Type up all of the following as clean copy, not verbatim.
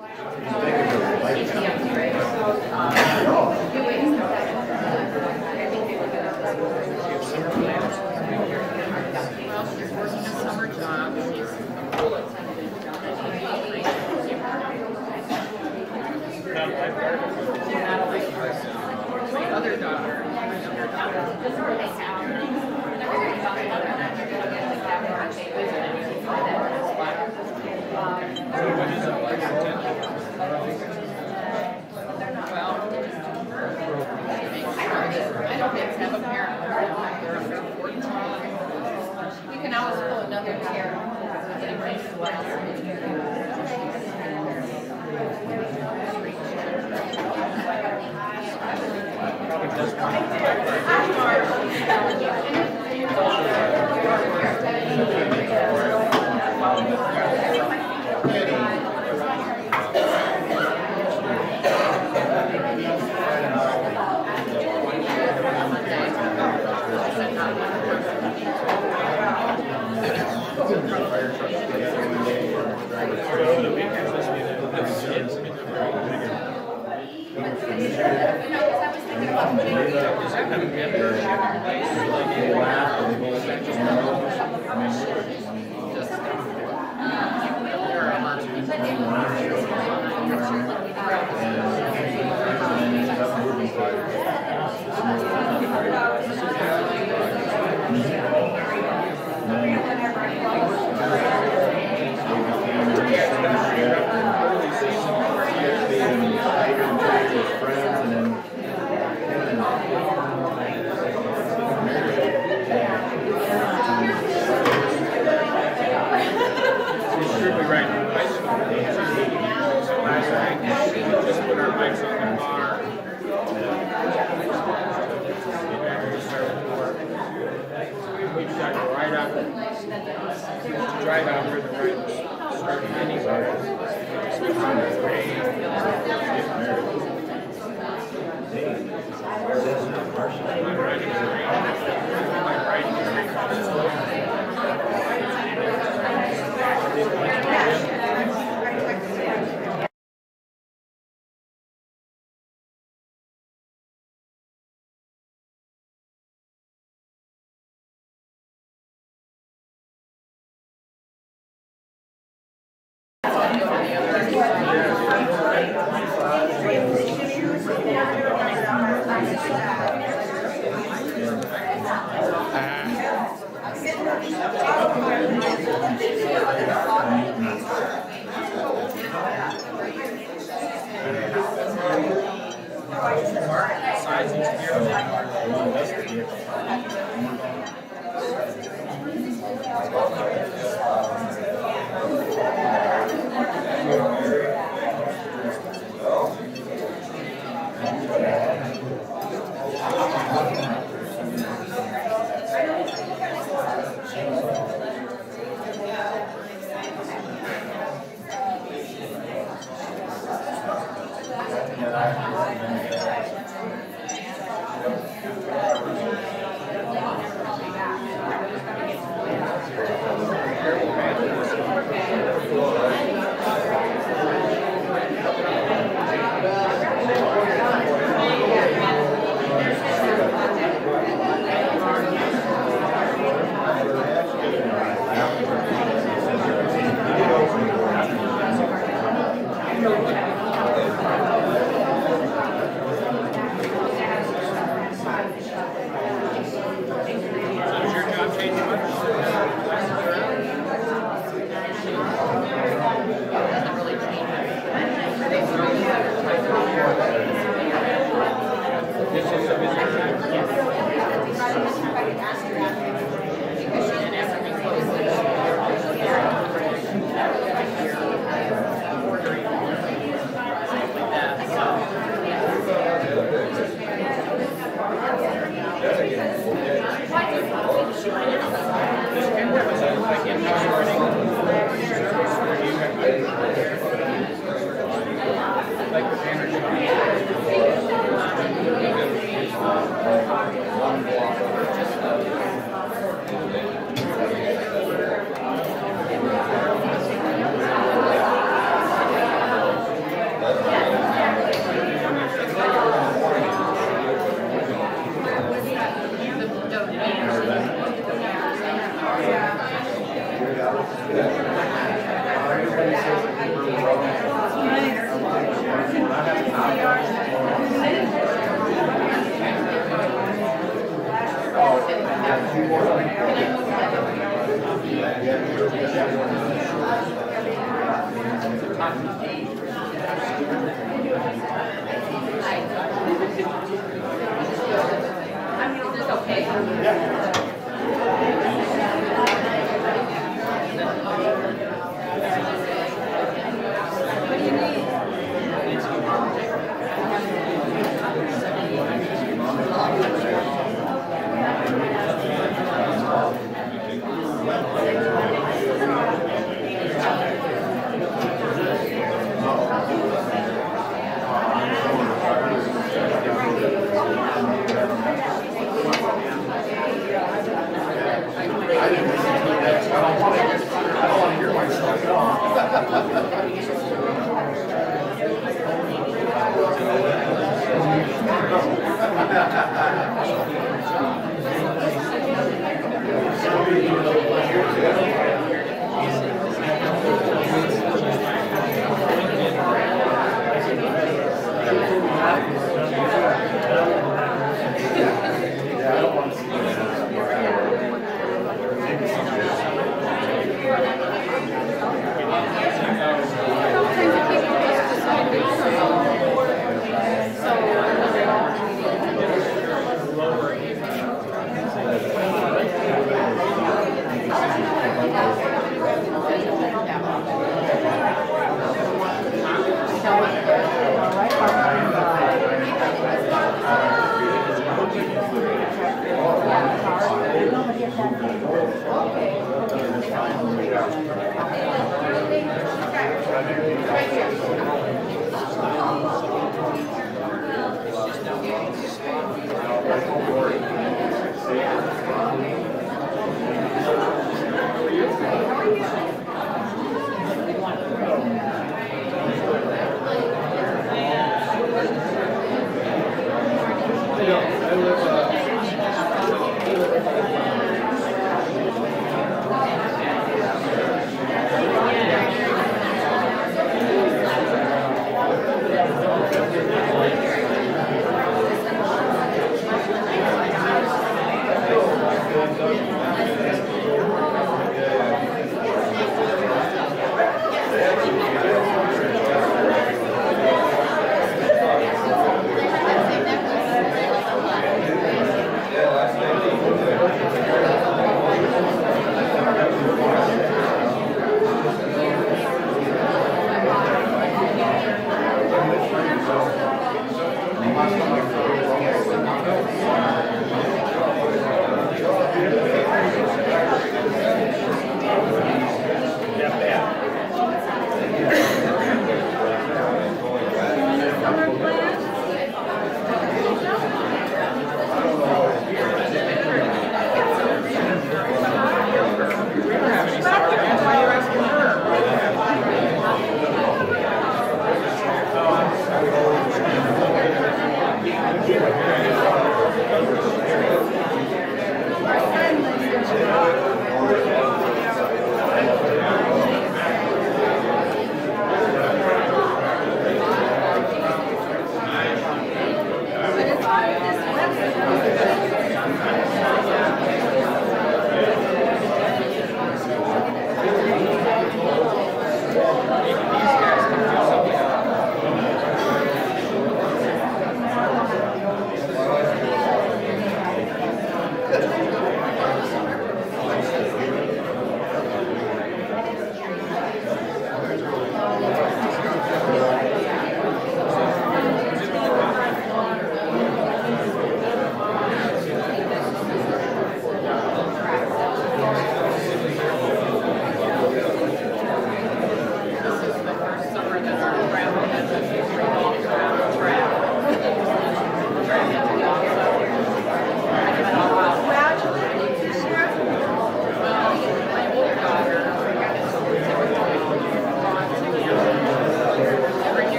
She's working a summer job. She's a pool attendant. My other daughter, I don't have a parent. You can always pull another chair. Drive out where the right starting anywhere.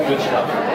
Good stuff.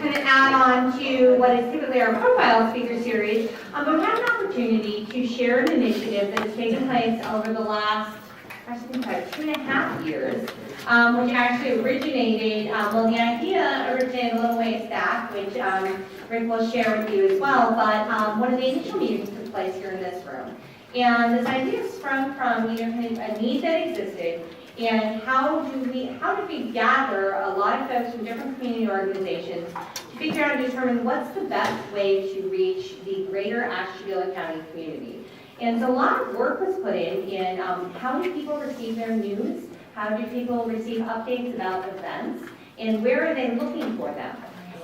kind of add on to what is typically our profile speaker series, but we had an opportunity to share an initiative that has taken place over the last, I think about 2.5 years, which actually originated, well, the idea originated a little ways back, which Rick will share with you as well, but one of the initial meetings took place here in this room. And this idea sprung from, kind of a need that existed, and how did we gather a lot of folks from different community organizations to figure out and determine what's the best way to reach the greater Ashtabula County community. And so a lot of work was put in how do people receive their news, how do people receive updates about events, and where are they looking for them.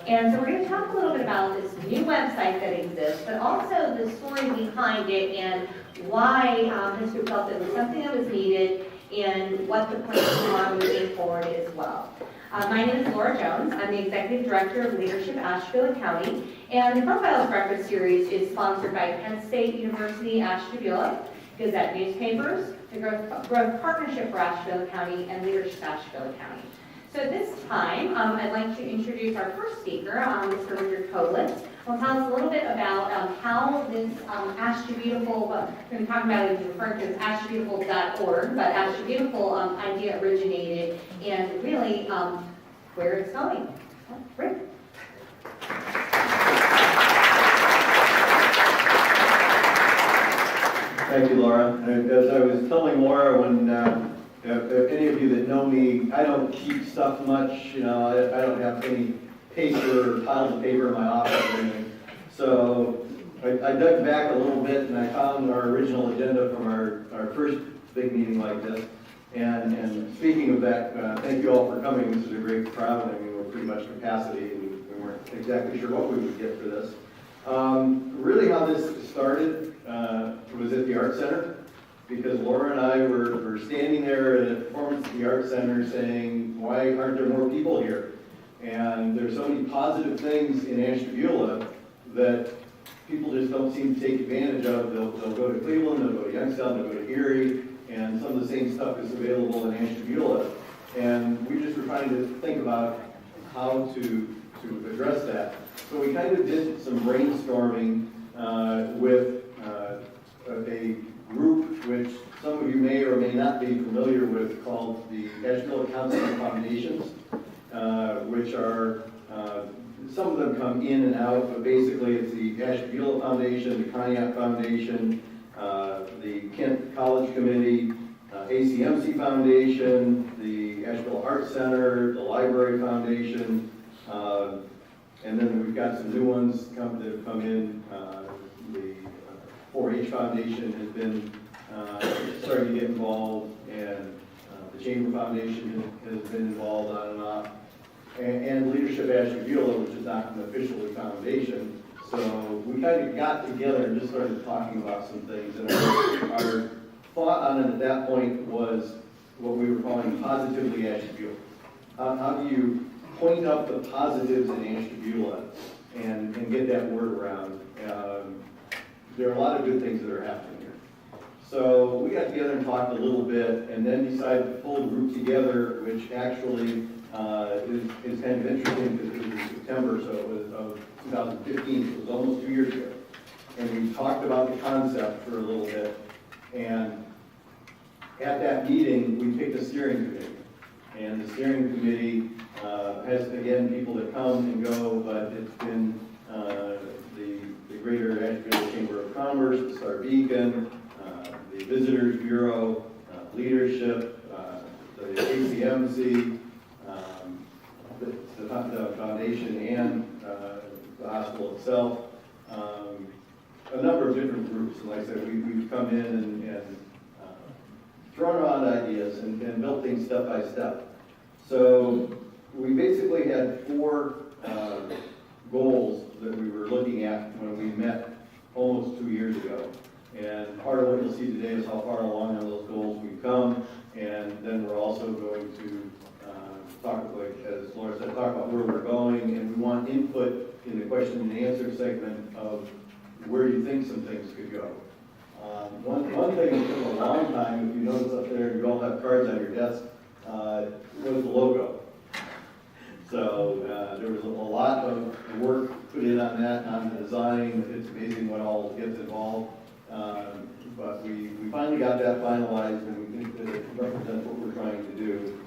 And so we're going to talk a little bit about this new website that exists, but also the story behind it and why this group felt it was something that was needed and what the plans are moving forward as well. My name is Laura Jones. I'm the Executive Director of Leadership Ashtabula County, and the Profiles Breakfast Series is sponsored by Penn State University Ashtabula, Gazette Newspapers, the Growth Partnership for Ashtabula County, and Leadership Ashtabula County. So at this time, I'd like to introduce our first speaker, Mr. Richard Koblitz. He'll tell us a little bit about how this AshtaBeautiful, we're going to talk about it, referring to as ashtabeautiful.org, but AshtaBeautiful idea originated and really where it's going. Rick? Thank you, Laura. As I was telling Laura, when if any of you that know me, I don't keep stuff much. I don't have any paper or piles of paper in my office or anything. So I dug back a little bit and I found our original agenda from our first big meeting like this. And speaking of that, thank you all for coming. This is a great crowd. I mean, we're pretty much capacity and we weren't exactly sure what we would get for this. Really how this started was at the Art Center, because Laura and I were standing there at a performance at the Art Center saying, why aren't there more people here? And there's so many positive things in Ashtabula that people just don't seem to take advantage of. They'll go to Cleveland, they'll go to Youngstown, they'll go to Erie, and some of the same stuff is available in Ashtabula. And we just were trying to think about how to address that. So we kind of did some brainstorming with a group which some of you may or may not be familiar with called the Ashtabula Council of Foundations, which are, some of them come in and out, but basically it's the Ashtabula Foundation, the Conneaut Foundation, the Kent College Committee, ACMC Foundation, the Ashtabula Arts Center, the Library Foundation, and then we've got some new ones that have come in. The 4-H Foundation has been starting to get involved, and the Chamber Foundation has been involved on and off, and Leadership Ashtabula, which is not an official foundation. So we kind of got together and just started talking about some things, and our thought on it at that point was what we were calling positively Ashtabula. How do you point out the positives in Ashtabula and get that word around? There are a lot of good things that are happening here. So we got together and talked a little bit, and then decided to pull the group together, which actually is kind of interesting because it was in September, so it was of 2015, so it was almost 2 years ago. And we talked about the concept for a little bit, and at that meeting, we picked a steering committee. And the steering committee has, again, people that come and go, but it's been the Greater Ashtabula Chamber of Commerce, the Star Beacon, the Visitors Bureau, leadership, the ACMC, the foundation, and the hospital itself. A number of different groups, and like I said, we've come in and thrown around ideas and built things step by step. So we basically had 4 goals that we were looking at when we met almost 2 years ago. And part of what you'll see today is how far along on those goals we've come. And then we're also going to talk, like as Laura said, talk about where we're going. And we want input in the question and answer segment of where you think some things could go. One thing that took a long time, if you notice up there, you all have cards on your desk, was the logo. So there was a lot of work put in on that, on the design. It's amazing what all gets involved. But we finally got that finalized, and we think that it represents what we're trying to do.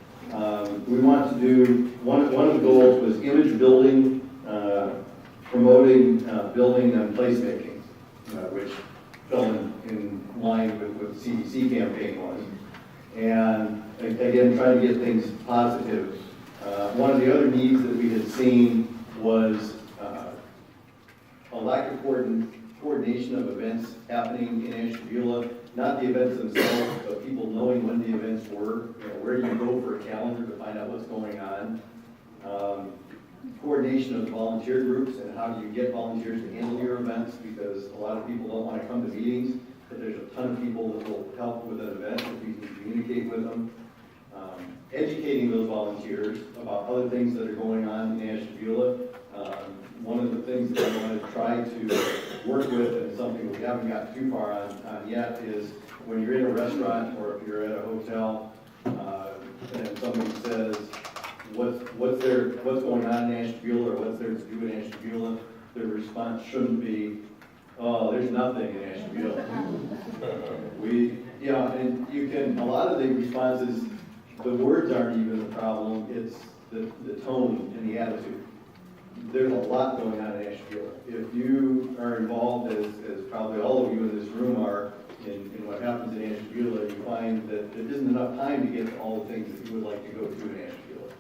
We want to do, one of the goals was image building, promoting building and placemaking, which fell in line with what the CDC campaign was. And again, trying to get things positive. One of the other needs that we had seen was a lack of coordination of events happening in Ashtabula. Not the events themselves, but people knowing when the events were. Where do you go for a calendar to find out what's going on? Coordination of volunteer groups and how do you get volunteers to handle your events, because a lot of people don't want to come to meetings, but there's a ton of people that will help with an event if we can communicate with them. Educating those volunteers about other things that are going on in Ashtabula. One of the things that I want to try to work with, and something we haven't got too far on yet, is when you're in a restaurant or if you're at a hotel and somebody says, what's going on in Ashtabula or what's there to do in Ashtabula, their response shouldn't be, oh, there's nothing in Ashtabula. And you can, a lot of the responses, the words aren't even the problem, it's the tone and the attitude. There's a lot going on in Ashtabula. If you are involved, as probably all of you in this room are, in what happens in Ashtabula, you find that there isn't enough time to get to all the things that you would like to go to in Ashtabula.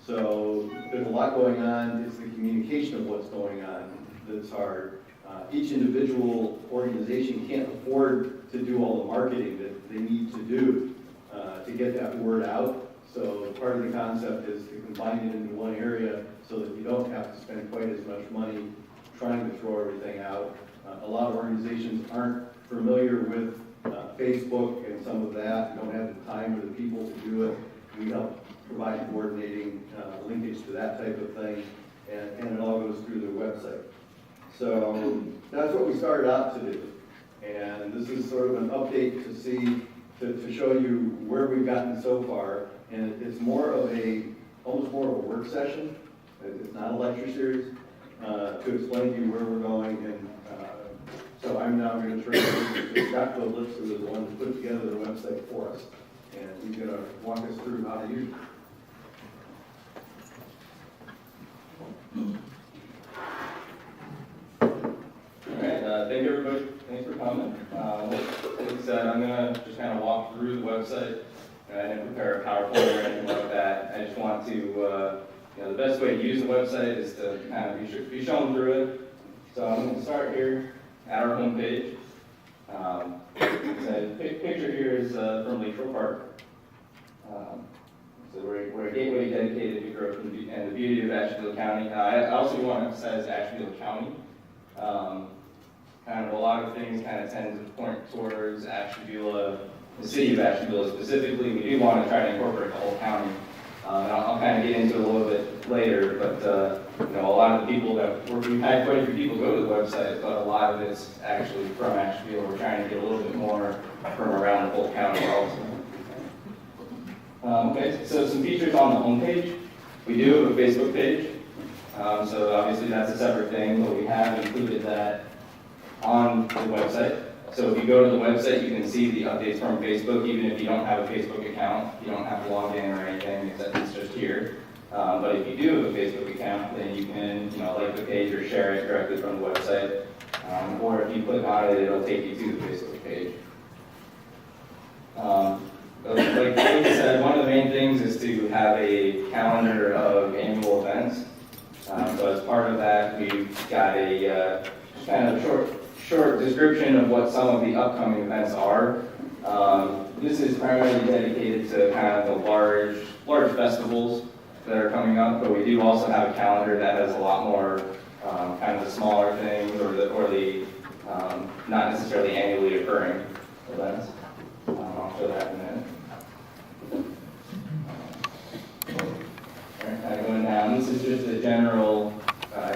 So there's a lot going on. It's the communication of what's going on that's hard. Each individual organization can't afford to do all the marketing that they need to do to get that word out. So part of the concept is to combine it into one area so that you don't have to spend quite as much money trying to throw everything out. A lot of organizations aren't familiar with Facebook and some of that. You don't have the time or the people to do it. We help provide coordinating linkage to that type of thing, and it all goes through the website. So that's what we started out to do. And this is sort of an update to see, to show you where we've gotten so far. And it's more of almost more of a work session. It's not a lecture series, to explain to you where we're going. And so I'm now going to turn it over to Scott Koblitz, who is the one who put together the website for us. And he's going to walk us through how to use it. Thank you, everybody. Thanks for coming. Like I said, I'm going to just kind of walk through the website. I didn't prepare a PowerPoint or anything like that. I just want to, the best way to use the website is to kind of be shown through it. So I'm going to start here at our homepage. The picture here is from Lakeshore Park. So we're a gateway dedicated to growth and the beauty of Ashtabula County. I also want to emphasize Ashtabula County. Kind of a lot of things kind of tend to point towards Ashtabula, the city of Ashtabula specifically. We do want to try to incorporate the whole county. And I'll kind of get into it a little bit later, but a lot of the people we've had quite a few people go to the website, but a lot of it's actually from Ashtabula. We're trying to get a little bit more from around the whole county also. Okay, so some features on the homepage. We do have a Facebook page. So obviously that's a separate thing, but we have included that on the website. So if you go to the website, you can see the updates from Facebook, even if you don't have a Facebook account. You don't have to log in or anything, except it's just here. But if you do have a Facebook account, then you can like the page or share it directly from the website. Or if you click on it, it'll take you to the Facebook page. Like I said, one of the main things is to have a calendar of annual events. So as part of that, we've got a just kind of short description of what some of the upcoming events are. This is primarily dedicated to kind of the large festivals that are coming up, but we do also have a calendar that has a lot more kind of the smaller things or the not necessarily annually occurring events. I'll show that in a minute. Alright, kind of going down. This is just a general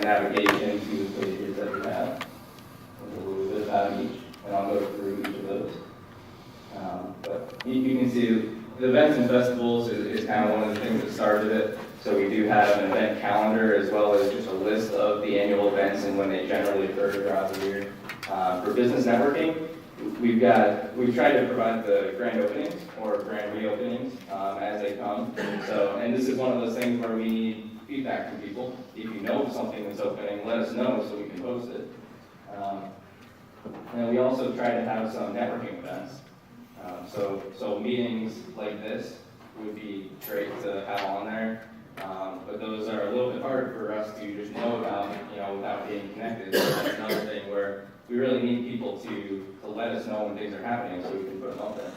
navigation to the pages that we have. A little bit about each, and I'll go through each of those. But you can see the events and festivals is kind of one of the things that started it. So we do have an event calendar as well as just a list of the annual events and when they generally occur throughout the year. For business networking, we've tried to provide the grand openings or grand reopenings as they come. So, and this is one of those things where we need feedback from people. If you know of something that's opening, let us know so we can post it. And we also try to have some networking events. So meetings like this would be great to have on there. But those are a little bit hard for us to just know about, without being connected. So that's another thing where we really need people to let us know when things are happening so we can put them up there.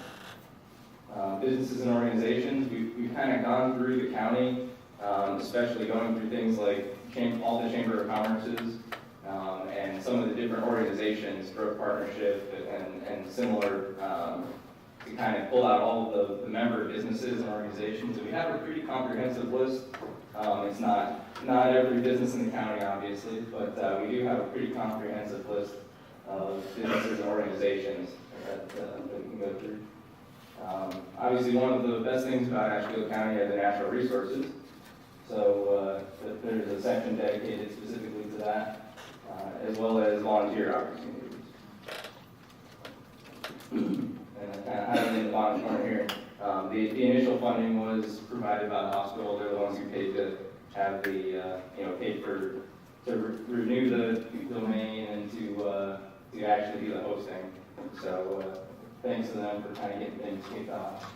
Businesses and organizations, we've kind of gone through the county, especially going through things like all the Chamber of Commerce's, and some of the different organizations, Growth Partnership and similar, to kind of pull out all of the member businesses and organizations. And we have a pretty comprehensive list. It's not every business in the county, obviously, but we do have a pretty comprehensive list of businesses and organizations that we can go through. Obviously, one of the best things about Ashtabula County are the natural resources. So there's a section dedicated specifically to that, as well as volunteer opportunities. And I kind of highlighted in the bottom corner here. The initial funding was provided by the hospital. They're the ones who paid to have paid to renew the domain and to actually do the hosting. So thanks to them for kind of getting things kicked off.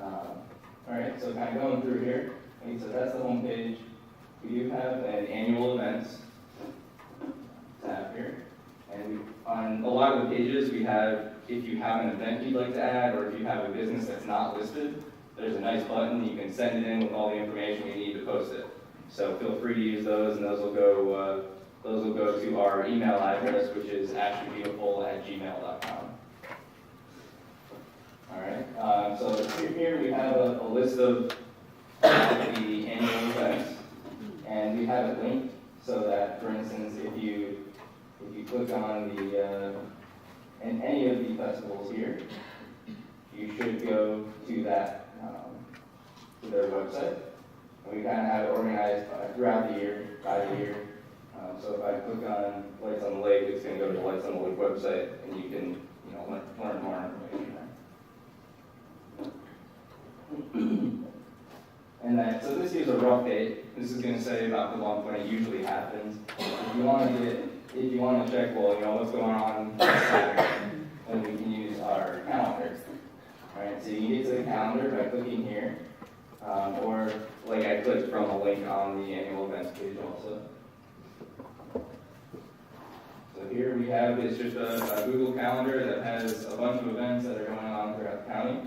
All right, so kind of going through here. So that's the home page. We do have an annual events tab here. And on a lot of the pages, we have, if you have an event you'd like to add, or if you have a business that's not listed, there's a nice button. You can send it in with all the information you need to post it. So feel free to use those, and those will go to our email address, which is AshtaBeautiful@gmail.com. All right, so here we have a list of the annual events, and we have it linked so that, for instance, if you click on in any of the festivals here, you should go to that to their website. And we kind of have it organized throughout the year, by the year. So if I click on Lights on the Lake, it's going to go to the Lights on the Lake website, and you can learn more information there. And then, so this gives a rough date. This is going to say about the month when it usually happens. If you want to check, well, what's going on this Saturday, then we can use our calendar. All right, so you can get to the calendar by clicking here, or like I clicked from a link on the annual events page also. So here we have, it's just a Google Calendar that has a bunch of events that are going on throughout the county.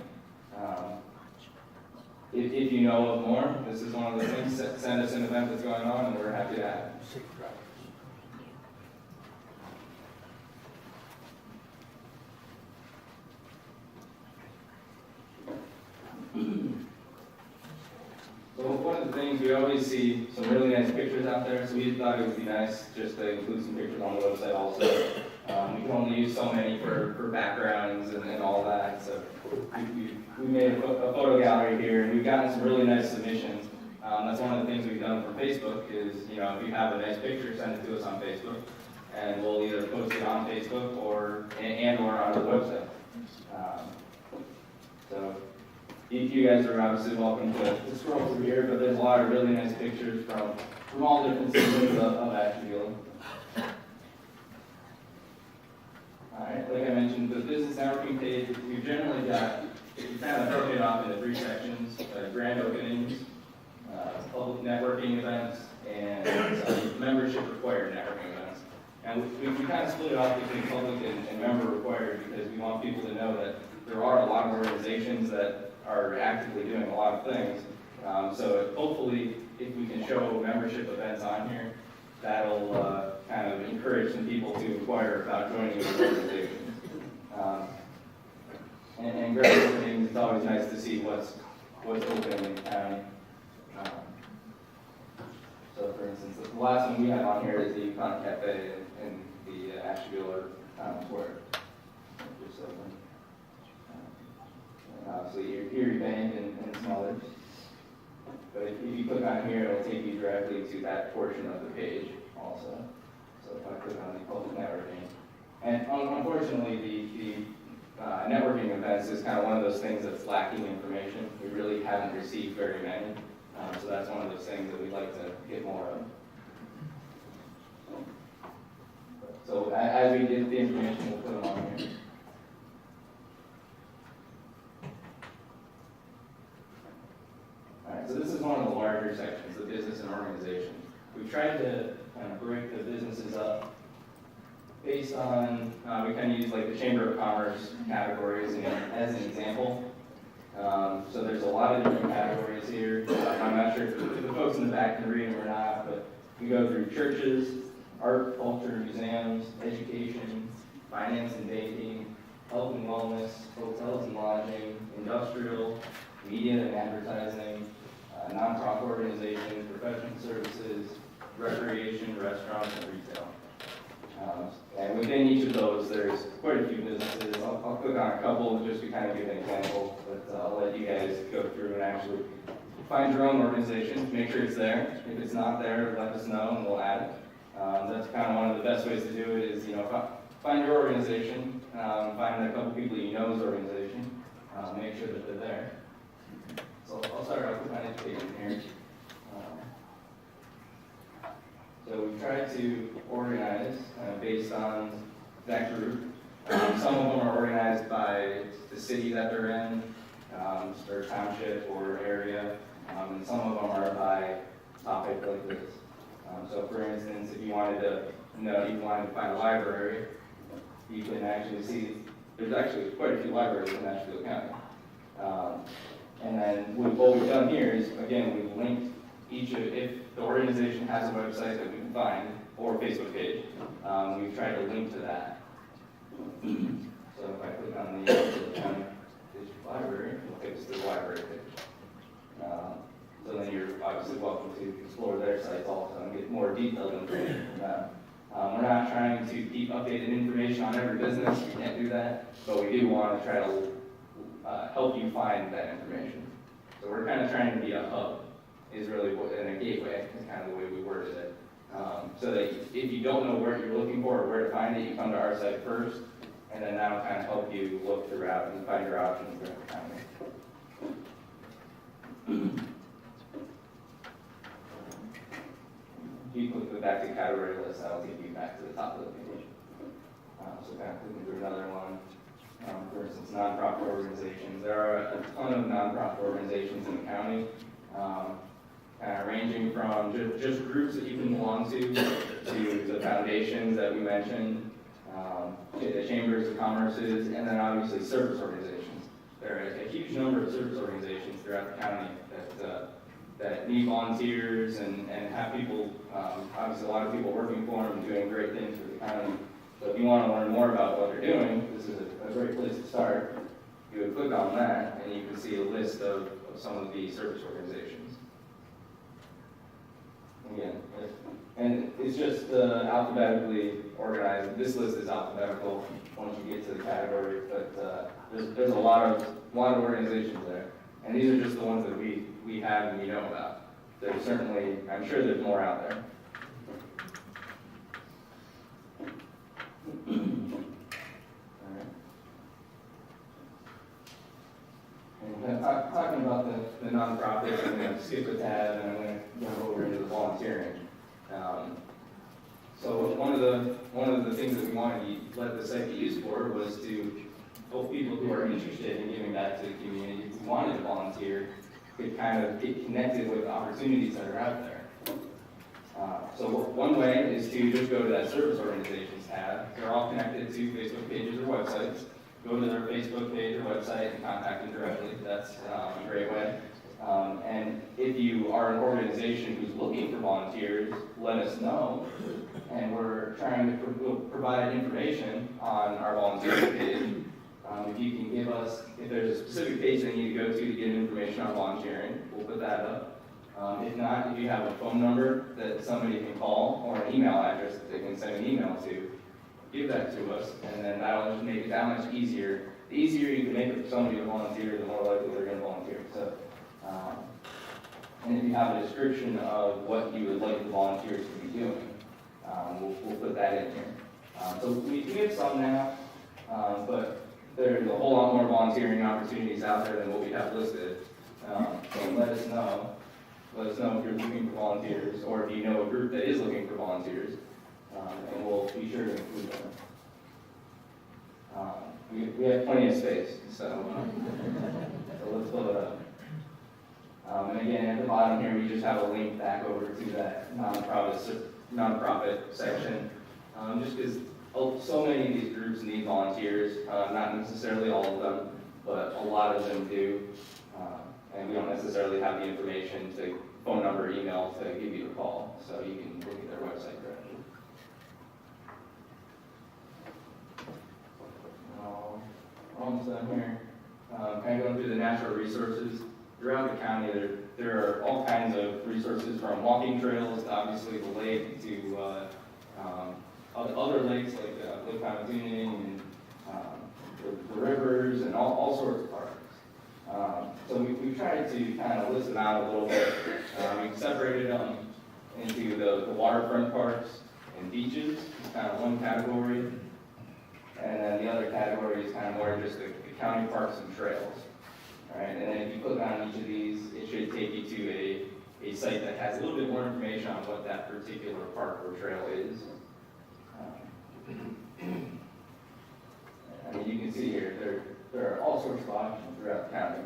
If you know of more, this is one of the things, send us an event that's going on and we're happy to have it. So one of the things, we always see some really nice pictures out there, so we thought it would be nice just to include some pictures on the website also. We can only use so many for backgrounds and all that, so we made a photo gallery here, and we've gotten some really nice submissions. That's one of the things we've done for Facebook is, if you have a nice picture, send it to us on Facebook, and we'll either post it on Facebook or on the website. So you guys are obviously welcome to scroll through here, but there's a lot of really nice pictures from all different seasons of Ashtabula. Alright, like I mentioned, the business networking page, we've generally got, we kind of broken it off into 3 sections: grand openings, public networking events, and membership required networking events. And we kind of split it off between public and member required because we want people to know that there are a lot of organizations that are actively doing a lot of things. So hopefully, if we can show membership events on here, that'll kind of encourage some people to inquire about joining these organizations. And grand openings, it's always nice to see what's open in the county. So for instance, the last one we have on here is the Yukon Cafe in the Ashtabula Town Square. Just open. And obviously Erie Bank and some others. But if you click on here, it'll take you directly to that portion of the page also. So if I click on the public networking. And unfortunately, the networking events is kind of one of those things that's lacking information. We really haven't received very many. So that's one of those things that we'd like to get more of. So as we get the information, we'll put them on here. Alright, so this is one of the larger sections, the business and organization. We've tried to kind of break the businesses up based on, we kind of use like the Chamber of Commerce categories as an example. So there's a lot of different categories here. I'm not sure if the folks in the back can read them or not, but we go through churches, art, culture, museums, education, finance and banking, health and wellness, hotels and lodging, industrial, media and advertising, nonprofit organizations, professional services, recreation, restaurants, and retail. And within each of those, there's quite a few businesses. I'll click on a couple just to kind of give an example, but I'll let you guys go through and actually find your own organization, make sure it's there. If it's not there, let us know and we'll add it. That's kind of one of the best ways to do it is, find your organization, find a couple people you know's organization, make sure that they're there. So I'll start off with my education here. So we try to organize based on that group. Some of them are organized by the city that they're in, or township or area, and some of them are by topic like this. So for instance, if you wanted to find a library, you can actually see, there's actually quite a few libraries in Ashtabula County. And then what we've done here is, again, we've linked if the organization has a website that we can find, or a Facebook page, we've tried to link to that. So if I click on the district library, it'll take us to the library page. So then you're obviously welcome to explore their sites also and get more detailed information from them. We're not trying to keep updated information on every business, we can't do that, but we do want to try to help you find that information. So we're kind of trying to be a hub, is really what, and a gateway, is kind of the way we worded it. So that if you don't know what you're looking for or where to find it, you come to our site first, and then that'll kind of help you look throughout and find your options throughout the county. If you click back to category list, that'll take you back to the top of the page. So kind of clicking through another one. For instance, nonprofit organizations. There are a ton of nonprofit organizations in the county, kind of ranging from just groups that you can belong to the foundations that we mentioned, the chambers of commerces, and then obviously service organizations. There are a huge number of service organizations throughout the county that need volunteers and have people, obviously a lot of people working for them and doing great things for the county. So if you want to learn more about what they're doing, this is a great place to start. You would click on that and you can see a list of some of the service organizations. Again, and it's just alphabetically organized. This list is alphabetical once you get to the category, but there's a lot of organizations there. And these are just the ones that we have and we know about. There's certainly, I'm sure there's more out there. And talking about the nonprofits, I'm going to skip a tab and I'm going to go over into the volunteering. So one of the things that we wanted to let the site be used for was to help people who are interested in giving back to the community, who wanted to volunteer, could kind of get connected with opportunities that are out there. So one way is to just go to that service organizations tab. They're all connected to Facebook pages or websites. Go to their Facebook page or website and contact them directly. That's a great way. And if you are an organization who's looking for volunteers, let us know. And we're trying to provide information on our volunteer page. If you can give us, if there's a specific page they need to go to get information on volunteering, we'll put that up. If not, if you have a phone number that somebody can call or an email address that they can send an email to, give that to us, and then that'll just make it that much easier. The easier you can make it for somebody to volunteer, the more likely they're going to volunteer. So, and if you have a description of what you would like the volunteers to be doing, we'll put that in here. So we have some now, but there's a whole lot more volunteering opportunities out there than what we have listed. So let us know. Let us know if you're looking for volunteers, or if you know a group that is looking for volunteers, and we'll be sure to include them. We have plenty of space, so let's fill it up. And again, at the bottom here, we just have a link back over to that nonprofit section, just because so many of these groups need volunteers, not necessarily all of them, but a lot of them do. And we don't necessarily have the information to phone number, email to give you a call, so you can look at their website directly. Almost done here. Kind of going through the natural resources. Throughout the county, there are all kinds of resources, from walking trails to obviously the lake to other lakes like Lake Pymatuning and the rivers and all sorts of parks. So we've tried to kind of list them out a little bit. We've separated them into the waterfront parks and beaches. It's kind of one category. And then the other category is kind of more just the county parks and trails. All right, and then if you click on each of these, it should take you to a site that has a little bit more information on what that particular park or trail is. I mean, you can see here, there are all sorts of options throughout the county.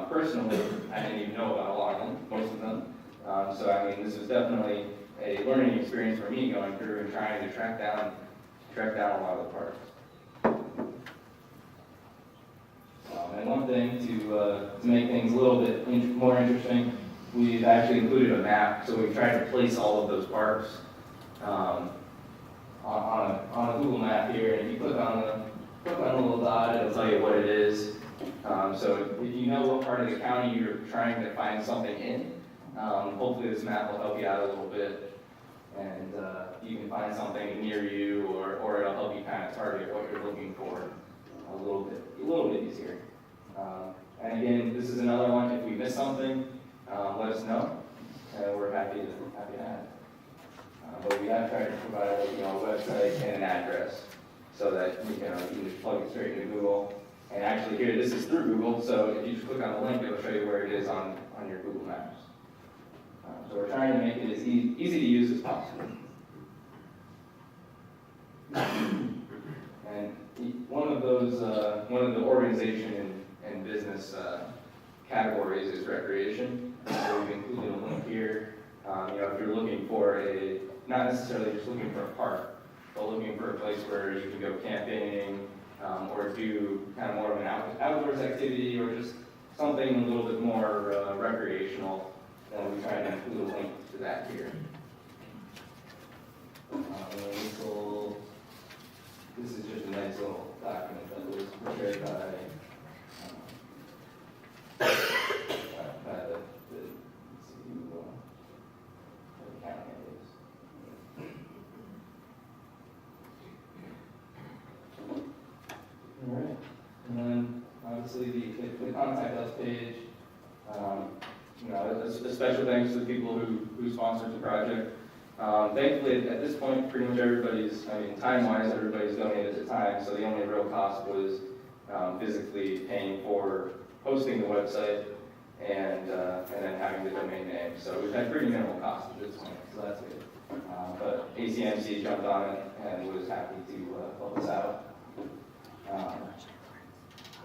Personally, I didn't even know about a lot of them, most of them. So I mean, this was definitely a learning experience for me, going through and trying to track down a lot of the parks. And one thing to make things a little bit more interesting, we've actually included a map, so we've tried to place all of those parks on a Google map here. And if you click on the little dot, it'll tell you what it is. So if you know what part of the county you're trying to find something in, hopefully this map will help you out a little bit, and you can find something near you, or it'll help you kind of target what you're looking for a little bit easier. And again, this is another one. If we miss something, let us know, and we're happy to add. But we have tried to provide a website and an address so that you can just plug it straight into Google. And actually here, this is through Google, so if you just click on the link, it'll show you where it is on your Google Maps. So we're trying to make it as easy to use as possible. And one of the organization and business categories is recreation. So we've included a link here. If you're looking for not necessarily just looking for a park, but looking for a place where you can go camping, or do kind of more of an outdoors activity, or just something a little bit more recreational, then we try to include a link to that here. This is just a nice little document that was prepared by the county is. All right, and then obviously the contact us page. A special thanks to the people who sponsored the project. Thankfully, at this point, pretty much time-wise, everybody's donated their time, so the only real cost was physically paying for hosting the website and then having the domain name. So we've had pretty minimal cost at this point, so that's good. But ACMC jumped on it and was happy to help us out.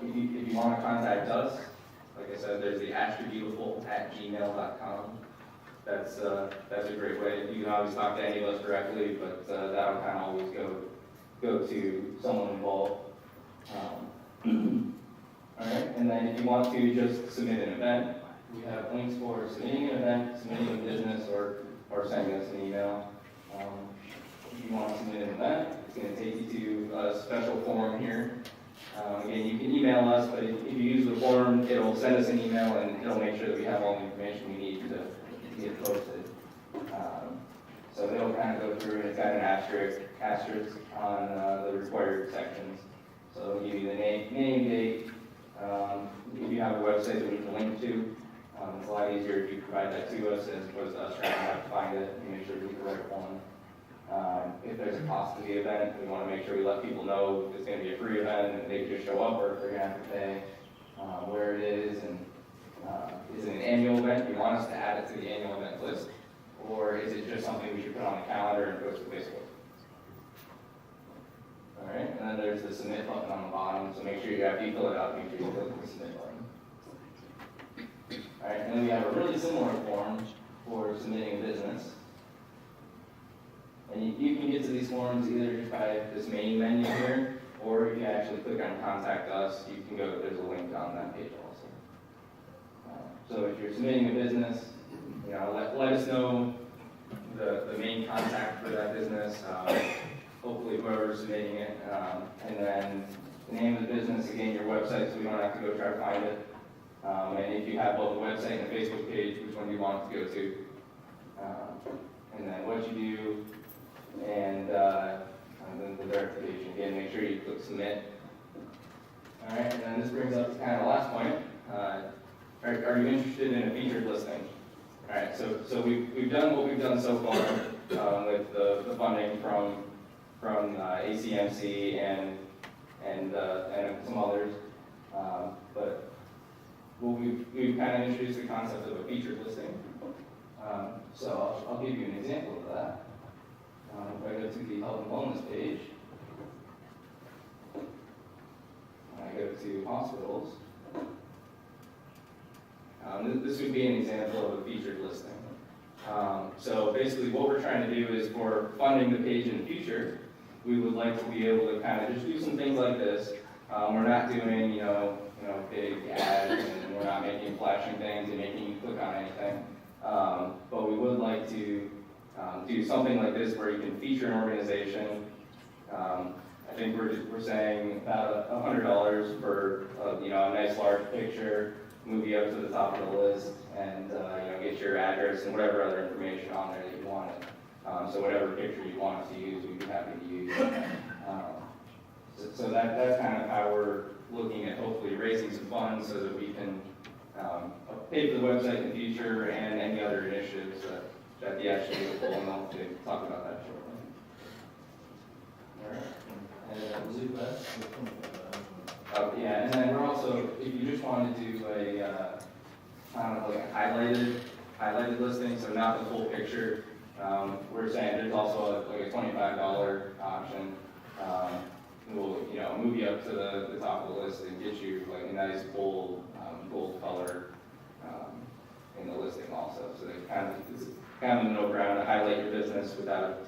If you want to contact us, like I said, there's the AshtaBeautiful@gmail.com. That's a great way. You can always talk to any of us directly, but that'll kind of always go to someone involved. All right, and then if you want to just submit an event, we have links for submitting an event, submitting a business, or sending us an email. If you want to submit an event, it's going to take you to a special form here. Again, you can email us, but if you use the form, it'll send us an email and it'll make sure that we have all the information we need to get posted. So it'll kind of go through, and it's got an asterisk on the required sections. So it'll give you the name, date. If you have a website that we can link to, it's a lot easier if you provide that to us as opposed to us trying to have to find it and make sure we get the right one. If there's a cost to the event, we want to make sure we let people know if it's going to be a free event and they can just show up, or if they're going to have to pay, where it is, and is it an annual event? Do you want us to add it to the annual event list, or is it just something we should put on the calendar and post to Facebook? All right, and then there's the submit button on the bottom, so make sure after you fill it out, make sure you click the submit button. All right, and then we have a really similar form for submitting a business. And you can get to these forms either just by this main menu here, or if you actually click on Contact Us, you can go, there's a link on that page also. So if you're submitting a business, let us know the main contact for that business, hopefully whoever's submitting it, and then the name of the business, again, your website, so we don't have to go try to find it. And if you have both the website and the Facebook page, which one do you want it to go to? And then what you do, and then the verification. Again, make sure you click submit. All right, and then this brings up to kind of the last point. Are you interested in a featured listing? All right, so we've done what we've done so far with the funding from ACMC and some others, but we've kind of introduced the concept of a featured listing. So I'll give you an example of that. If I go to the health and wellness page, I go to hospitals. This would be an example of a featured listing. So basically what we're trying to do is, for funding the page in the future, we would like to be able to kind of just do some things like this. We're not doing, big ads, and we're not making flashing things and making you click on anything. But we would like to do something like this where you can feature an organization, I think we're saying about $100 for, you know, a nice large picture, move you up to the top of the list, and, you know, get your address and whatever other information on there that you wanted. So whatever picture you want us to use, we'd be happy to use. So that's kind of how we're looking at hopefully raising some funds so that we can pay for the website in the future and any other initiatives that the AshtaBeautiful, and I'll talk about that shortly. All right. And yeah, and then we're also, if you just want to do a kind of like a highlighted listing, so not the full picture, we're saying there's also like a $25 option. We'll, you know, move you up to the top of the list and get you like a nice bold color in the listing also. So it's kind of a no-brainer to highlight your business without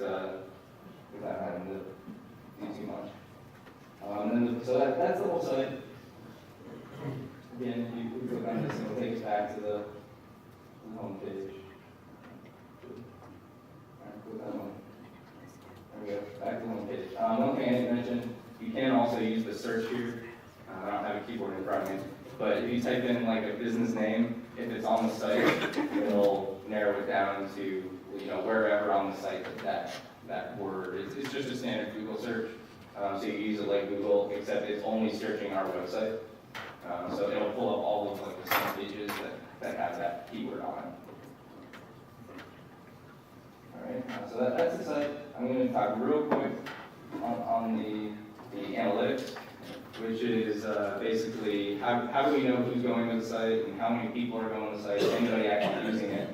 having to do too much. So that's the whole site. Again, if you click on this, it'll take us back to the home page. All right, click on one. There we go, back to the home page. One thing I didn't mention, you can also use the search here. I don't have a keyboard in front of me, but if you type in like a business name, if it's on the site, it'll narrow it down to, you know, wherever on the site that word is. It's just a standard Google search. So you use it like Google, except it's only searching our website. So it'll pull up all of like the same pages that have that keyword on it. All right, so that's the site. I'm going to talk real quick on the analytics, which is basically how do we know who's going to the site and how many people are going to the site, anybody actually using it.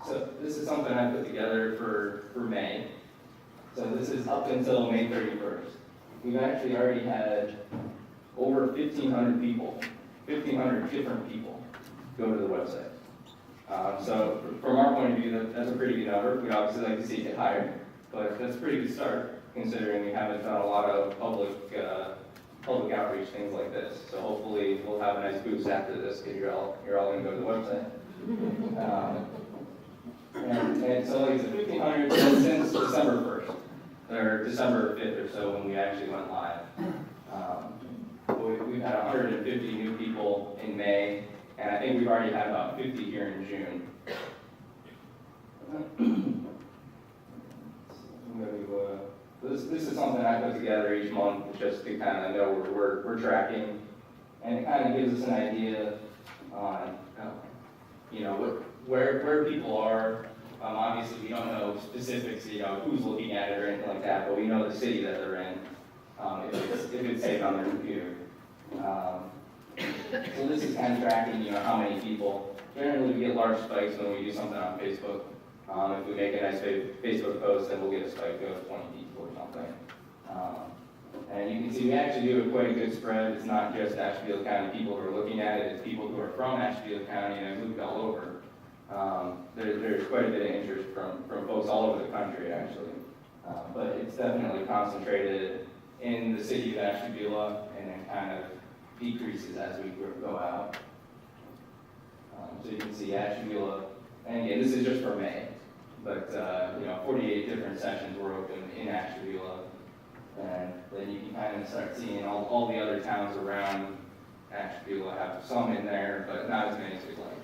So this is something I put together for May. So this is up until May 31st. We've actually already had over 1,500 people, 1,500 different people go to the website. So from our point of view, that's a pretty good number. We'd obviously like to see it get higher, but that's a pretty good start considering we haven't done a lot of public outreach, things like this. So hopefully we'll have a nice boost after this because you're all going to go to the website. And so like I said, 1,500 since December 1st. Or December 5th or so when we actually went live. We've had 150 new people in May, and I think we've already had about 50 here in June. This is something I put together each month just to kind of know where we're tracking, and it kind of gives us an idea on, you know, where people are. Obviously, we don't know specifics, you know, who's looking at it or anything like that, but we know the city that they're in, if it's saved on their computer. So this is kind of tracking, you know, how many people. Generally, we get large spikes when we do something on Facebook. If we make a nice Facebook post, then we'll get a spike of 20 people or something. And you can see we actually do quite a good spread. It's not just Ashtabula County people who are looking at it, it's people who are from Ashtabula County and have moved all over. There's quite a bit of interest from folks all over the country, actually. But it's definitely concentrated in the city of Ashtabula and then kind of decreases as we go out. So you can see Ashtabula, and again, this is just for May, but you know, 48 different sessions were open in Ashtabula. And then you can kind of start seeing all the other towns around Ashtabula have some in there, but not as many as we'd like.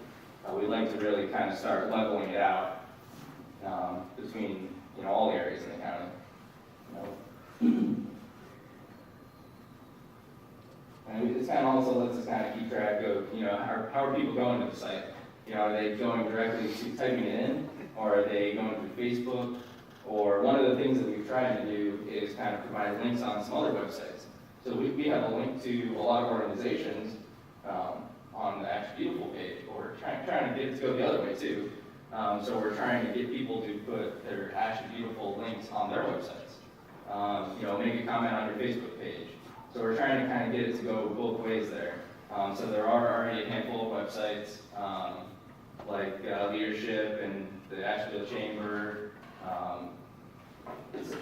We'd like to really kind of start leveling it out between, you know, all the areas in the county. You know. And this kind of also lets us kind of keep track of, you know, how are people going to the site? You know, are they going directly to typing it in, or are they going through Facebook? Or one of the things that we've tried to do is kind of provide links on some other websites. So we have a link to a lot of organizations on the AshtaBeautiful page, or trying to get it to go the other way too. So we're trying to get people to put their AshtaBeautiful links on their websites. You know, make a comment on your Facebook page. So we're trying to kind of get it to go both ways there. So there are already a handful of websites, like Leadership and the Ashtabula Chamber,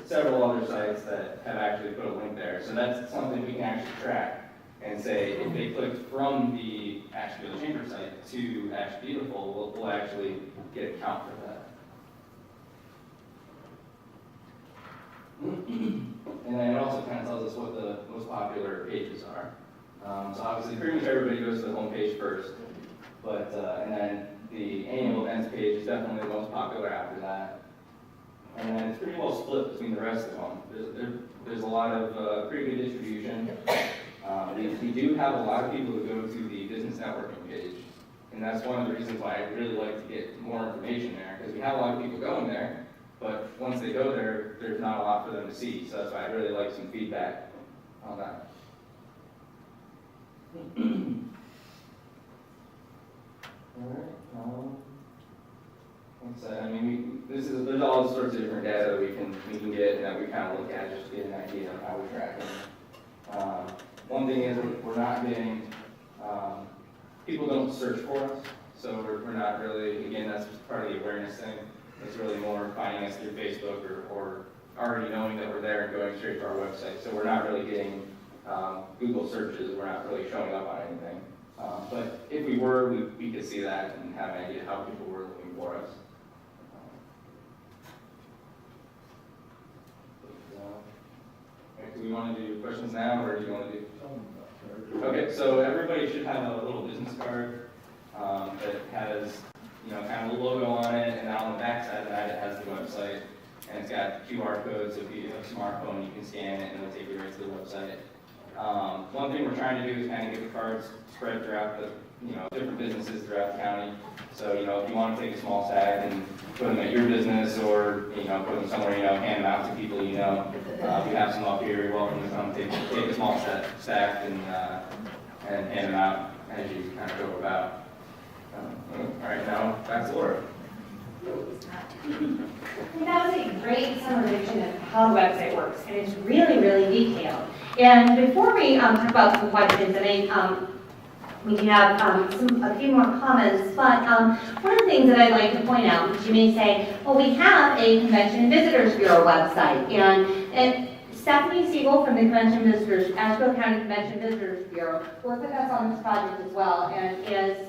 several other sites that have actually put a link there. So that's something we can actually track and say if they clicked from the Ashtabula Chamber site to AshtaBeautiful, we'll actually get a count for that. And then it also So obviously, pretty much everybody goes to the homepage first, but, and then the annual events page is definitely the most popular after that. And then it's pretty well split between the rest of them. There's a lot of pretty good distribution. We do have a lot of people who go to the business networking page, and that's one of the reasons why I really like to get more information there, because we have a lot of people going there, but once they go there, there's not a lot for them to see, so that's why I really like some feedback on that. Alright, like I said, I mean, there's all sorts of different data that we can get and that we kind of look at just to get an idea of how we're tracking. One thing is we're not getting, people don't search for us, so we're not really, again, that's just part of the awareness thing. It's really more finding us through Facebook or already knowing that we're there and going straight to our website. So we're not really getting Google searches, we're not really showing up on anything. But if we were, we could see that and have an idea how people were looking for us. Do we want to do questions now, or do you want to do? Okay, so everybody should have a little business card that has, kind of a logo on it, and on the back side of that it has the website, and it's got QR codes. So if you have a smartphone, you can scan it, and it'll take you right to the website. One thing we're trying to do is kind of get the cards spread throughout the, different businesses throughout the county. So, if you want to take a small stack and put them at your business, or, put them somewhere, hand them out to people we have some up here, you're welcome to come take a small stack and hand them out as you kind of go about. All right, now back to Laura. That was a great summarization of how the website works, and it's really, really detailed. And before we talk about some questions, and we can have a few more comments, but one of the things that I'd like to point out, which you may say, well, we have a Convention and Visitors Bureau website, and Stephanie Siegel from the Convention Visitors, Ashtabula County Convention Visitors Bureau, worked with us on this project as well. And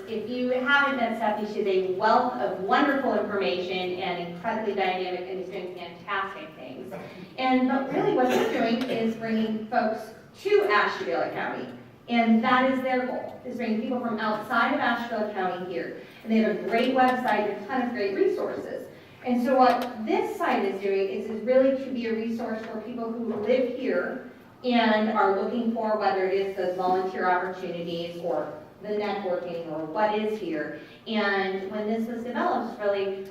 if you haven't met Stephanie, she's a wealth of wonderful information and incredibly dynamic, and is doing fantastic things. But really what they're doing is bringing folks to Ashtabula County. And that is their goal, is bring people from outside of Ashtabula County here. And they have a great website and a ton of great resources. And so what this site is doing is really to be a resource for people who live here and are looking for, whether it is the volunteer opportunities or the networking or what is here. And when this was developed, really,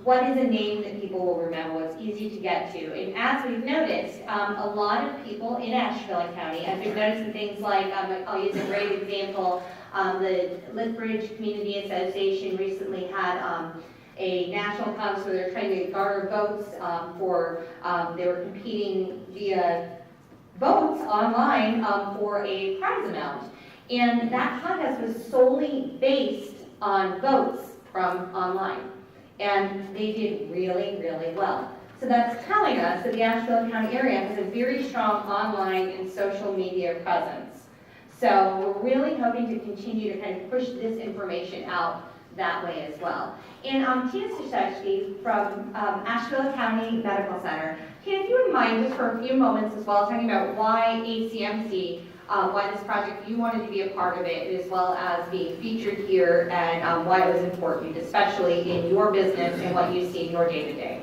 what is a name that people will remember, what's easy to get to? And as we've noticed, a lot of people in Ashtabula County, as we've noticed in things like, I'll use a great example, the Lithbridge Community Association recently had a national contest where they're trying to garner votes they were competing via votes online for a prize amount. And that contest was solely based on votes from online. And they did really, really well. So that's telling us that the Ashtabula County area has a very strong online and social media presence. So we're really hoping to continue to kind of push this information out that way as well. And Tina Stashevsky from Ashtabula County Medical Center. Tina, if you wouldn't mind, just for a few moments as well, talking about why ACMC, why this project, you wanted to be a part of it, as well as being featured here, and why it was important, especially in your business and what you see in your day-to-day.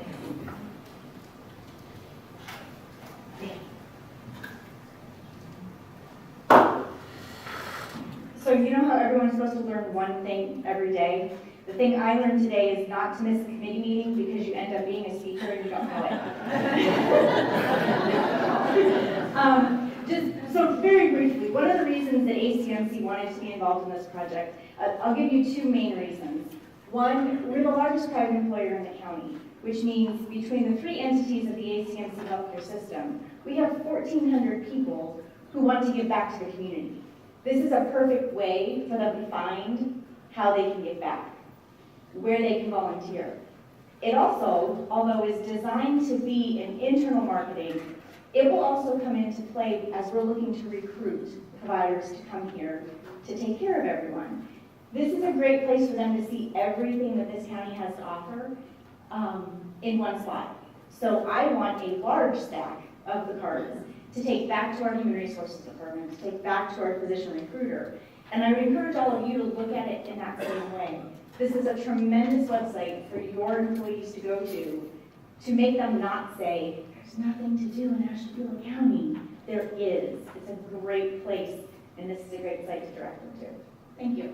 So you know how everyone's supposed to learn one thing every day? The thing I learned today is not to miss a committee meeting because you end up being a speaker and you don't know it. So very briefly, one of the reasons that ACMC wanted to be involved in this project, I'll give you two main reasons. One, we're the largest private employer in the county, which means between the three entities of the ACMC healthcare system, we have 1,400 people who want to give back to the community. This is a perfect way for them to find how they can give back, where they can volunteer. It also, although is designed to be an internal marketing, it will also come into play as we're looking to recruit providers to come here to take care of everyone. This is a great place for them to see everything that this county has to offer in one slot. So I want a large stack of the cards to take back to our human resources department, to take back to our physician recruiter. And I would encourage all of you to look at it in that same way. This is a tremendous website for your employees to go to make them not say, there's nothing to do in Ashtabula County. There is. It's a great place, and this is a great site to direct them to. Thank you.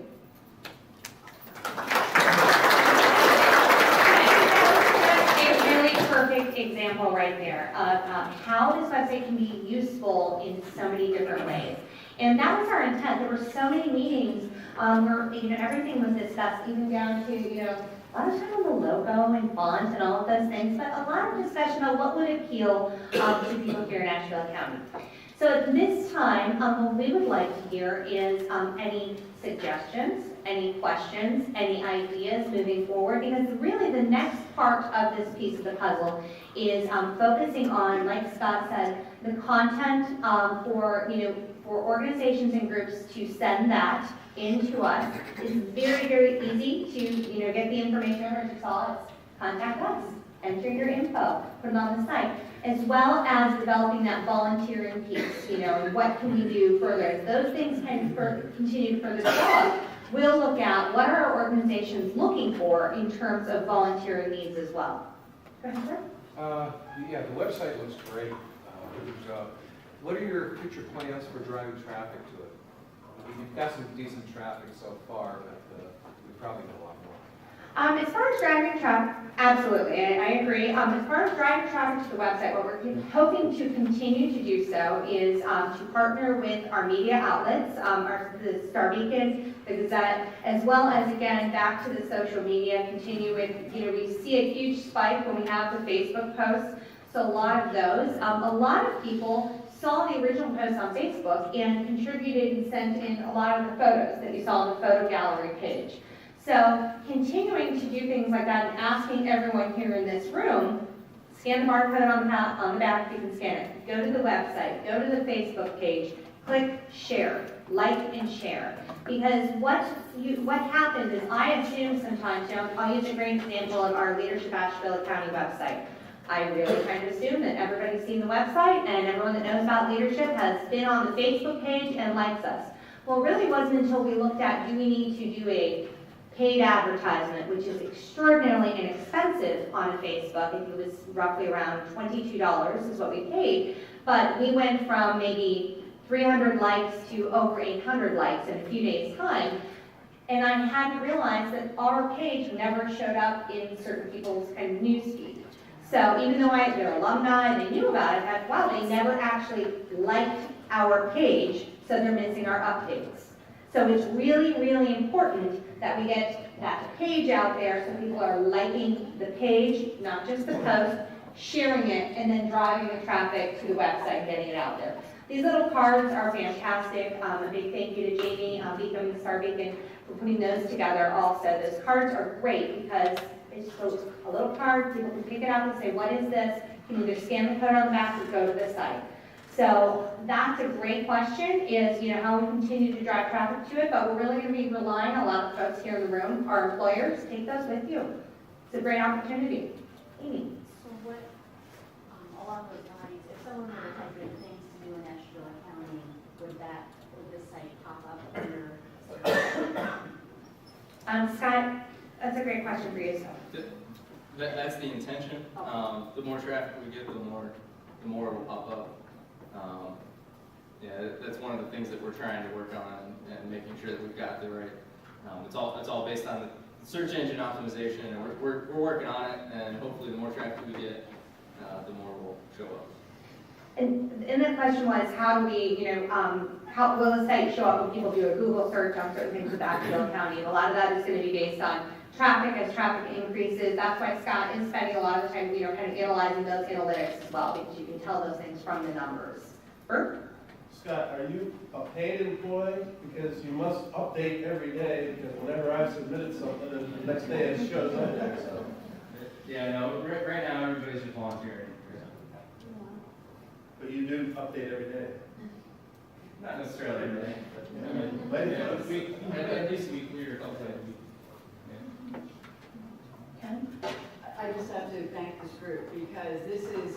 A really perfect example right there of how this website can be useful in so many different ways. And that was our intent. There were so many meetings where everything was discussed, even down to a lot of time on the logo and font and all of those things, but a lot of discussion on what would appeal to people here in Ashtabula County. So at this time, what we would like to hear is any suggestions, any questions, any ideas moving forward, because really the next part of this piece of the puzzle is focusing on, like Scott said, the content for organizations and groups to send that into us. It's very, very easy to get the information over to Saul. It's contact us, enter your info, put it on the site, as well as developing that volunteering piece. What can we do further? As those things can continue to further develop, we'll look at what are our organizations looking for in terms of volunteering needs as well. Go ahead, sir. Yeah, the website looks great. What are your future plans for driving traffic to it? You've got some decent traffic so far, but we probably get a lot more. As far as driving traffic, absolutely, I agree. As far as driving traffic to the website, what we're hoping to continue to do so is to partner with our media outlets, the Star Beacon, the Gazette, as well as, again, back to the social media, continue with, we see a huge spike when we have the Facebook posts, so a lot of those. A lot of people saw the original post on Facebook and contributed and sent in a lot of the photos that you saw on the photo gallery page. So continuing to do things like that and asking everyone here in this room, scan the barcode on the back if you can scan it. Go to the website, go to the Facebook page, click share, like and share. Because what happens is I assume sometimes, I'll use a great example of our Leadership Ashtabula County website. I really kind of assume that everybody's seen the website and everyone that knows about leadership has been on the Facebook page and likes us. Well, it really wasn't until we looked at, do we need to do a paid advertisement, which is extraordinarily inexpensive on Facebook. It was roughly around $22 is what we paid, but we went from maybe 300 likes to over 800 likes in a few days' time. And I hadn't realized that our page never showed up in certain people's kind of newsfeed. So even though they're alumni and they knew about it, I thought, wow, they never actually liked our page, so they're missing our updates. So it's really, really important that we get that page out there so people are liking the page, not just the post, sharing it, and then driving the traffic to the website and getting it out there. These little cards are fantastic. A big thank you to Jamie Beacom, the Star Beacon, for putting those together also. Those cards are great because it's just a little card, people can pick it up and say, what is this? You can either scan the code on the back or go to the site. So that's a great question, is how we continue to drive traffic to it, but we're really going to be relying on a lot of folks here in the room, our employers, take those with you. It's a great opportunity. Amy. So what, along those lines, if someone were to type in things to do in Ashtabula County, would this site pop up under? Scott, that's a great question for you. So. That's the intention. The more traffic we get, the more it will pop up. That's one of the things that we're trying to work on and making sure that we've got the right. It's all based on the search engine optimization, and we're working on it. And hopefully, the more traffic we get, the more will show up. And the question was, how do we, how will the site show up when people do a Google search on certain things with Ashtabula County? And a lot of that is going to be based on traffic. As traffic increases, that's why Scott is spending a lot of time, kind of analyzing those analytics as well, because you can tell those things from the numbers. Bert? Scott, are you a paid employee? Because you must update every day, because whenever I've submitted something, the next day it shows up there, so. Yeah, no, right now everybody's just volunteering. But you do update every day. Not necessarily every day. At least weekly or a couple times a week. Ken? I just have to thank this group because this is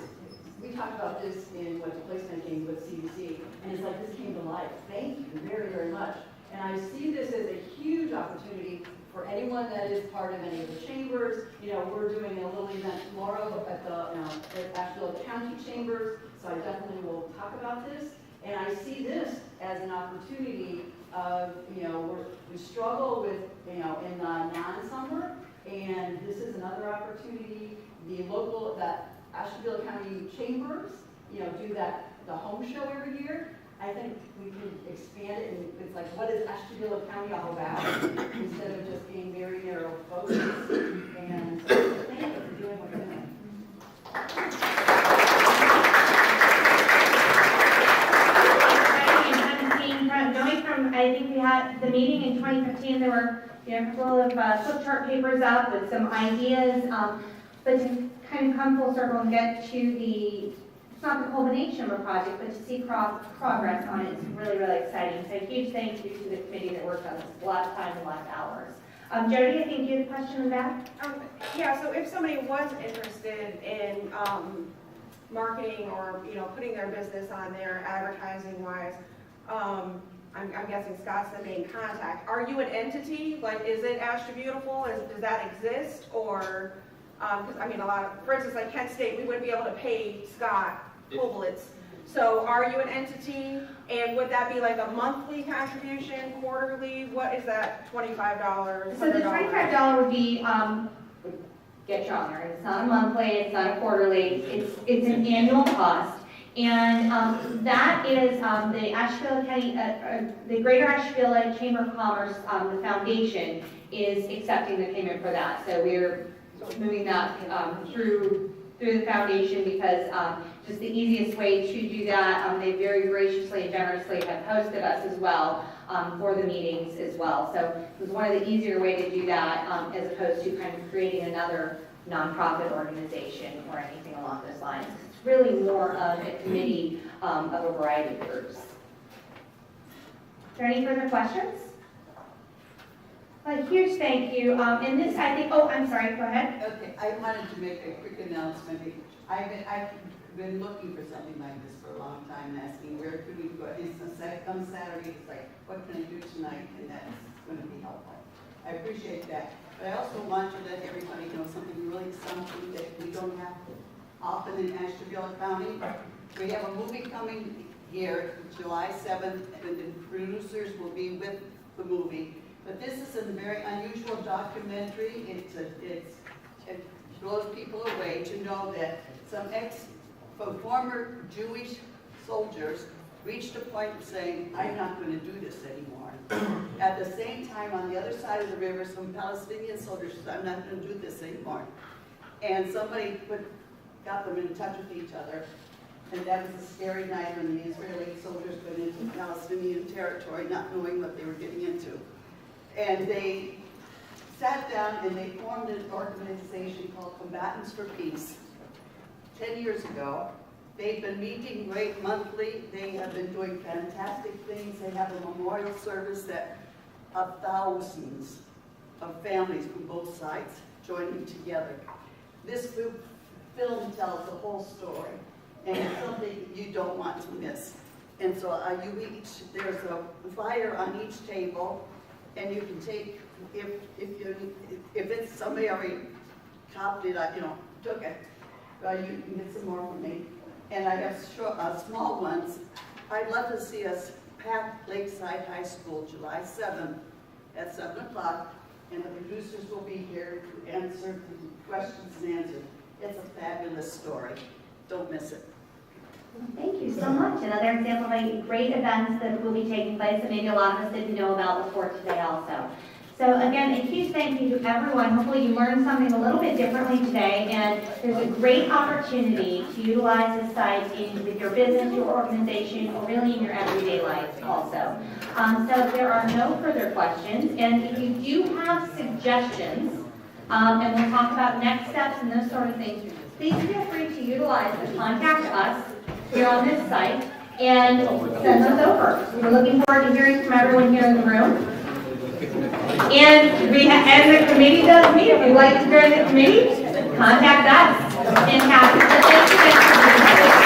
we talked about this in what the placement games with CDC, and it's like this came to life. Thank you very, very much. And I see this as a huge opportunity for anyone that is part of any of the chambers. You know, we're doing a little event tomorrow at the Ashtabula County Chambers, so I definitely will talk about this. And I see this as an opportunity of, you know, we struggle with, you know, in the non-summer, and this is another opportunity. The Ashtabula County Chambers, you know, do the home show every year. I think we can expand it, and it's like, what is Ashtabula County all about? Instead of just being very narrow focused. And thank you for doing what you're doing. I think we had the meeting in 2015, there were, you know, a couple of flip chart papers up with some ideas, but to kind of come full circle and get to it's not the culmination of a project, but to see progress on it is really, really exciting. So a huge thank you to the committee that worked on this, a lot of time and a lot of hours. Jody, I think you had a question in the back? Yeah, so if somebody was interested in marketing or, you know, putting their business on there advertising-wise, I'm guessing Scott's the main contact. Are you an entity? Like, is it AshtaBeautiful? Does that exist? Or, because I mean, for instance, like Kent State, we wouldn't be able to pay Scott Koblitz. So are you an entity? And would that be like a monthly contribution, quarterly? What is that, $25? So the $25 would be, get you on there. It's not a monthly, it's not a quarterly, it's an annual cost. And that is the Ashtabula County, the Greater Ashtabula Chamber of Commerce, the foundation is accepting the payment for that. So we're moving that through the foundation because just the easiest way to do that, they very graciously and generously have hosted us as well for the meetings as well. So it was one of the easier way to do that as opposed to kind of creating another nonprofit organization or anything along those lines. It's really more of a committee of a variety of groups. Are there any further questions? A huge thank you. And this, I think, oh, I'm sorry, go ahead. Okay, I wanted to make a quick announcement. I've been looking for something like this for a long time, asking where could we go. Come Saturday, it's like, what can I do tonight? And that's going to be helpful. I appreciate that. But I also want to let everybody know something that we don't have often in Ashtabula County. We have a movie coming here July 7th, and the producers will be with the movie. But this is a very unusual documentary. It blows people away to know that some former Jewish soldiers reached a point of saying, I'm not going to do this anymore. At the same time, on the other side of the river, some Palestinian soldiers said, I'm not going to do this anymore. And somebody got them in touch with each other. And that was a scary night when the Israeli soldiers went into Palestinian territory, not knowing what they were getting into. And they sat down and they formed an organization called Combatants for Peace 10 years ago. They've been meeting monthly. They have been doing fantastic things. They have a memorial service that of thousands of families from both sides joining together. This film tells the whole story, and it's something you don't want to miss. And so there's a flyer on each table, and you can take, if it's somebody already copied it, took it, you can get some more from me. And I have small ones. I'd love to see us pack Lakeside High School July 7th at 7 o'clock, and the producers will be here to answer the questions and answers. It's a fabulous story. Don't miss it. Thank you so much. Another example of great events that will be taking place that maybe a lot of us didn't know about before today also. So again, a huge thank you to everyone. Hopefully you learned something a little bit differently today, and there's a great opportunity to utilize this site with your business, your organization, or really in your everyday life also. So there are no further questions, and if you do have suggestions, and we'll talk about next steps and those sort of things, please feel free to utilize the contact us here on this site and send those over. We're looking forward to hearing from everyone here in the room. And as the committee does meet, if you'd like to join the committee, contact us. Fantastic. So thank you guys for being here.